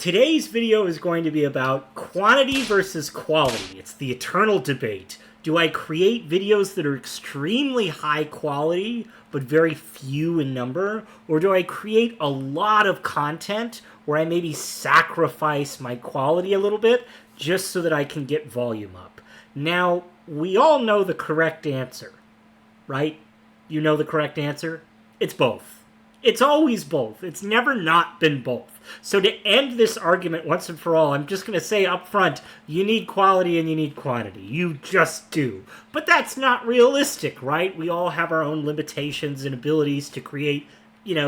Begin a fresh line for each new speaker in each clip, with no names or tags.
Today's video is going to be about quantity versus quality. It's the eternal debate. Do I create videos that are extremely high quality but very few in number? Or do I create a lot of content where I maybe sacrifice my quality a little bit just so that I can get volume up? Now, we all know the correct answer, right? You know the correct answer? It's both. It's always both. It's never not been both. So to end this argument once and for all, I'm just going to say up front, you need quality and you need quantity. You just do. But that's not realistic, right? We all have our own limitations and abilities to create,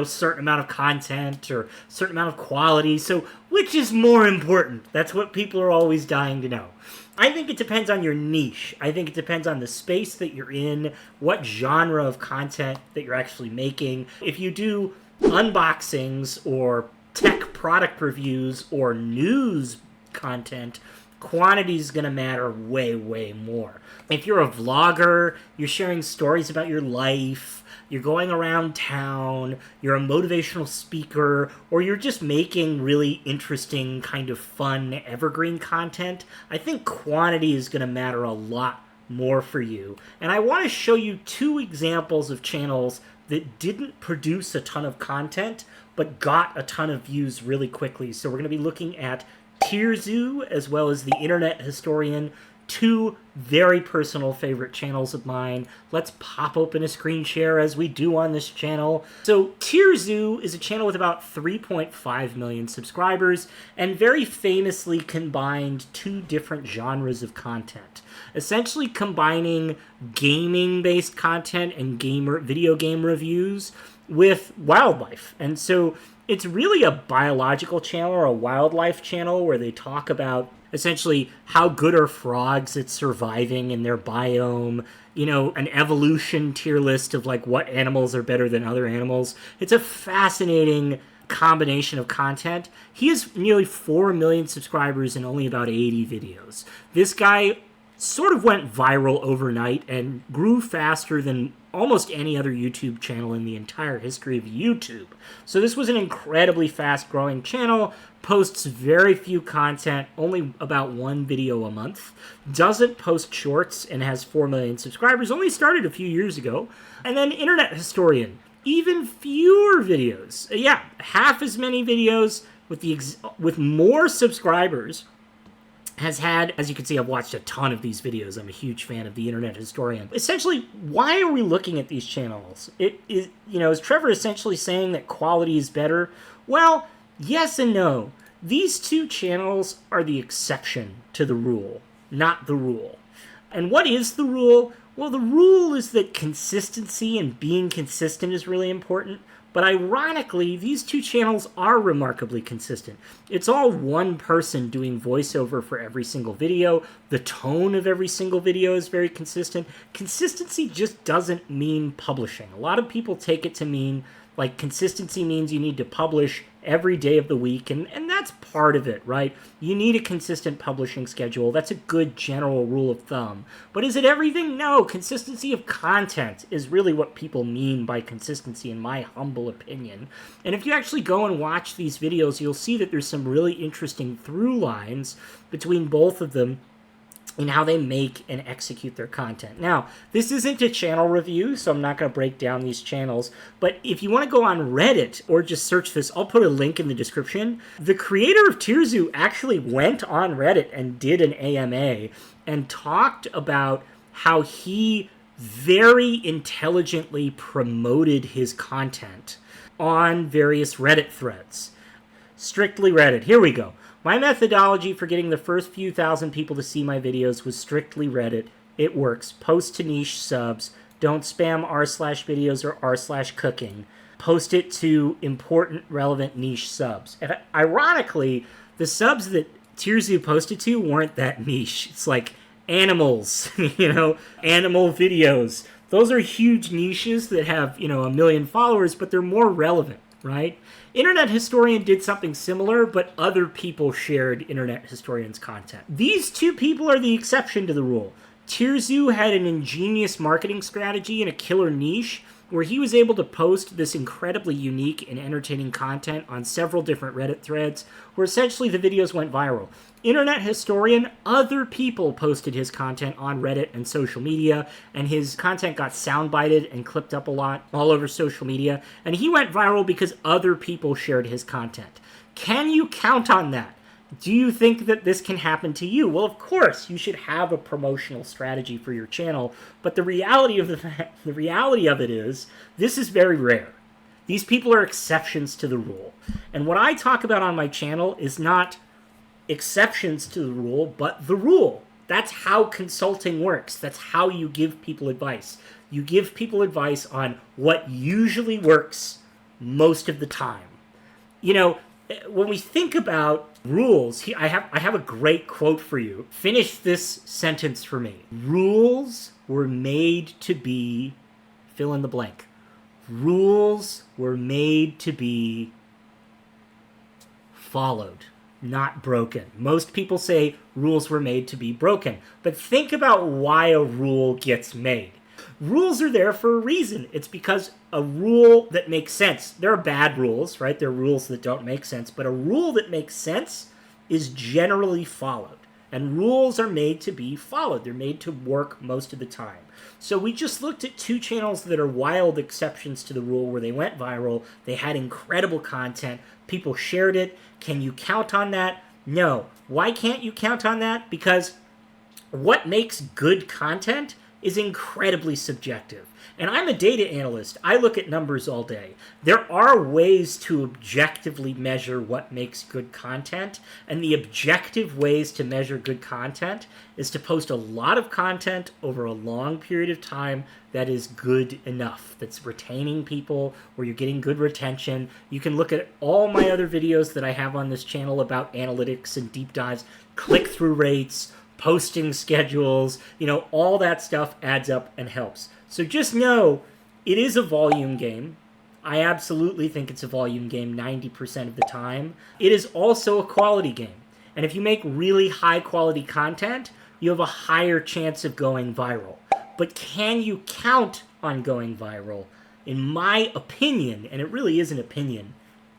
certain amount of content or certain amount of quality. So which is more important? That's what people are always dying to know. I think it depends on your niche. I think it depends on the space that you're in, what genre of content that you're actually making. If you do unboxings or tech product reviews or news content, quantity is going to matter way, way more. If you're a vlogger, you're sharing stories about your life, you're going around town, you're a motivational speaker, or you're just making really interesting, kind of fun, evergreen content, I think quantity is going to matter a lot more for you. And I want to show you two examples of channels that didn't produce a ton of content, but got a ton of views really quickly. So we're going to be looking at Tierzoo as well as the Internet Historian, two very personal favorite channels of mine. Let's pop open a screen share as we do on this channel. So Tierzoo is a channel with about 3.5 million subscribers and very famously combined two different genres of content. Essentially combining gaming-based content and video game reviews with wildlife. And so it's really a biological channel or a wildlife channel where they talk about essentially how good are frogs at surviving in their biome, an evolution tier list of like what animals are better than other animals. It's a fascinating combination of content. He has nearly 4 million subscribers and only about 80 videos. This guy sort of went viral overnight and grew faster than almost any other YouTube channel in the entire history of YouTube. So this was an incredibly fast-growing channel, posts very few content, only about one video a month, doesn't post shorts, and has 4 million subscribers, only started a few years ago. And then Internet Historian, even fewer videos. Yeah, half as many videos with more subscribers. Has had, as you can see, I've watched a ton of these videos. I'm a huge fan of the Internet Historian. Essentially, why are we looking at these channels? Is Trevor essentially saying that quality is better? Well, yes and no. These two channels are the exception to the rule, not the rule. And what is the rule? Well, the rule is that consistency and being consistent is really important. But ironically, these two channels are remarkably consistent. It's all one person doing voiceover for every single video. The tone of every single video is very consistent. Consistency just doesn't mean publishing. A lot of people take it to mean like consistency means you need to publish every day of the week, and that's part of it, right? You need a consistent publishing schedule. That's a good general rule of thumb. But is it everything? No. Consistency of content is really what people mean by consistency, in my humble opinion. And if you actually go and watch these videos, you'll see that there's some really interesting through lines between both of them in how they make and execute their content. Now, this isn't a channel review, so I'm not going to break down these channels, but if you want to go on Reddit or just search this, I'll put a link in the description. The creator of Tierzoo actually went on Reddit and did an AMA and talked about how he very intelligently promoted his content on various Reddit threads. Strictly Reddit. Here we go. My methodology for getting the first few thousand people to see my videos was strictly Reddit. It works. Post to niche subs. Don't spam r/videos or r/cooking. Post it to important, relevant niche subs. And ironically, the subs that Tierzoo posted to weren't that niche. It's like animals, animal videos. Those are huge niches that have, 1 million followers, but they're more relevant, right? Internet Historian did something similar, but other people shared Internet Historian's content. These two people are the exception to the rule. Tierzoo had an ingenious marketing strategy and a killer niche where he was able to post this incredibly unique and entertaining content on several different Reddit threads, where essentially the videos went viral. Internet historian, other people posted his content on Reddit and social media, and his content got soundbited and clipped up a lot all over social media, and he went viral because other people shared his content. Can you count on that? Do you think that this can happen to you? Well, of course, you should have a promotional strategy for your channel, but the reality of it is, this is very rare. These people are exceptions to the rule. And what I talk about on my channel is not exceptions to the rule, but the rule. That's how consulting works. That's how you give people advice. You give people advice on what usually works most of the time. You know, when we think about rules, I have a great quote for you. Finish this sentence for me. Rules were made to be fill in the blank. Rules were made to be followed, not broken. Most people say rules were made to be broken, but think about why a rule gets made. Rules are there for a reason. It's because a rule that makes sense. There are bad rules, right? There are rules that don't make sense, but a rule that makes sense is generally followed. And rules are made to be followed. They're made to work most of the time. So we just looked at two channels that are wild exceptions to the rule where they went viral. They had incredible content. People shared it. Can you count on that? No. Why can't you count on that? Because what makes good content is incredibly subjective. And I'm a data analyst. I look at numbers all day. There are ways to objectively measure what makes good content, and the objective ways to measure good content is to post a lot of content over a long period of time that is good enough, that's retaining people, where you're getting good retention. You can look at all my other videos that I have on this channel about analytics and deep dives, click-through rates, posting schedules, all that stuff adds up and helps. So just know, it is a volume game. I absolutely think it's a volume game 90% of the time. It is also a quality game. And if you make really high quality content, you have a higher chance of going viral. But can you count on going viral? In my opinion, and it really is an opinion,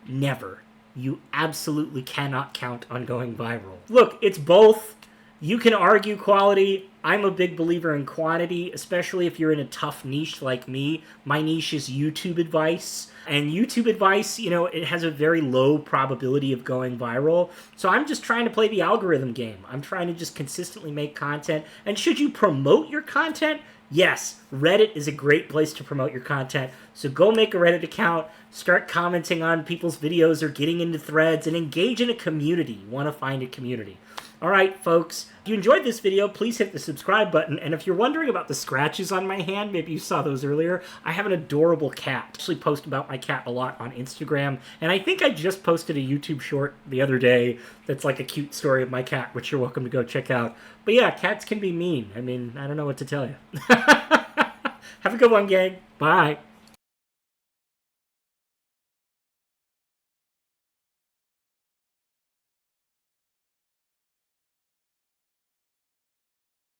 never. You absolutely cannot count on going viral. Look, it's both. You can argue quality. I'm a big believer in quantity, especially if you're in a tough niche like me. My niche is YouTube advice. And YouTube advice, it has a very low probability of going viral. So I'm just trying to play the algorithm game. I'm trying to just consistently make content. And should you promote your content? Yes, Reddit is a great place to promote your content. So go make a Reddit account, start commenting on people's videos or getting into threads, and engage in a community. You want to find a community. All right, folks, if you enjoyed this video, please hit the subscribe button. And if you're wondering about the scratches on my hand, maybe you saw those earlier, I have an adorable cat. I actually post about my cat a lot on Instagram. And I think I just posted a YouTube short the other day that's like a cute story of my cat, which you're welcome to go check out. But yeah, cats can be mean. I mean, I don't know what to tell you. Have a good one, gang. Bye.